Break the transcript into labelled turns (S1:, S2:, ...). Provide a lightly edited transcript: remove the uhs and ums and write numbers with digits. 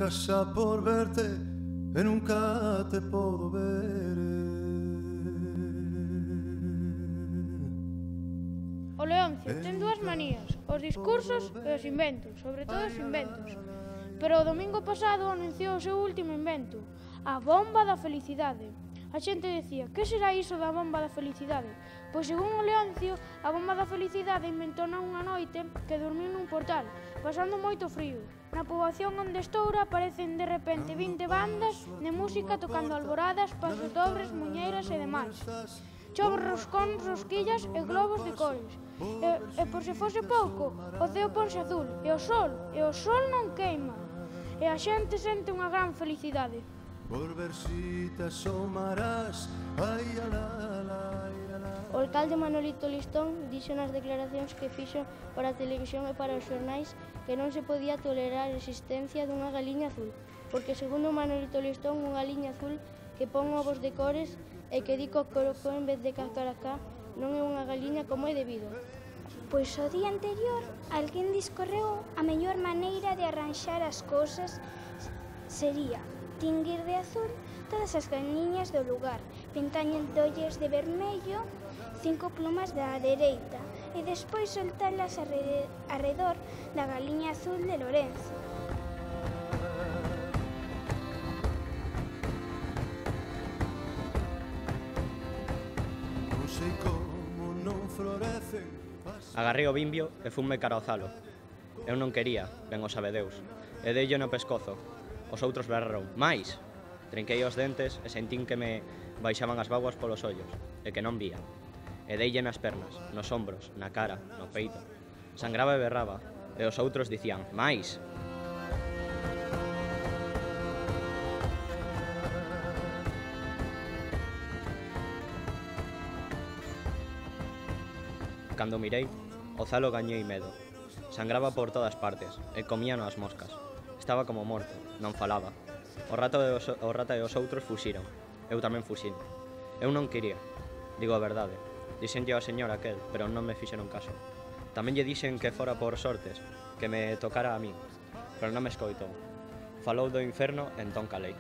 S1: casa por verte e nunca te podo ver.
S2: O Leoncio ten dúas manías, os discursos e os inventos, sobre todo os inventos. Pero o domingo pasado anunciou o seu último invento, a bomba da felicidade. A xente dicía, que será iso da bomba da felicidade? Pois, según o Leoncio, a bomba da felicidade inventona unha noite que dormiu nun portal, pasando moito frío. Na poboación onde estoura aparecen de repente 20 bandas de música tocando alboradas, pasos dobres, muñeiras e demais. Choven roscóns, rosquillas e globos de cores. E por se fose pouco, o ceo ponse azul, e o sol non queima. E a xente sente unha gran felicidade.
S1: Por ver si te asomarás, ai,
S3: O alcalde Manolito Listón dixo nas declaracións que fixo para a televisión e para os xornais que non se podía tolerar a existencia dunha galiña azul, porque segundo Manolito Listón, unha galiña azul que pon ovos de cores e que di cocorocó en vez de cacaracá non é unha galiña como é debido.
S4: Pois o día anterior, alguén discorreu a mellor maneira de arranxar as cousas sería tinguir de azul todas as galiñas do lugar, pintándolles de vermello 5 plumas da dereita e despois soltalas arredor da galiña azul de Lorenzo.
S1: non sei como non florecen.
S5: Agarrei o bimbio e funme cara ao zalo. Eu non quería, ben o sabe Deus, e deille no pescozo. Os outros berraron, máis! Trinquei os dentes e sentín que me baixaban as bágoas polos ollos, e que non vía. E deille nas pernas, nos ombros, na cara, no peito. Sangraba e berraba, e os outros dicían, máis! Cando mirei, o zalo gañei medo. Sangraba por todas partes, e comíano as moscas. Estaba como morto, non falaba. O rata e os outros fuxiron. Eu tamén fuxín. Eu non quería, digo a verdade. Dixenlle ao señor aquel, pero non me fixeron caso. Tamén lle dixen que fora por sortes, que me tocara a min, pero non me escoitou. Falou do inferno, entón calei.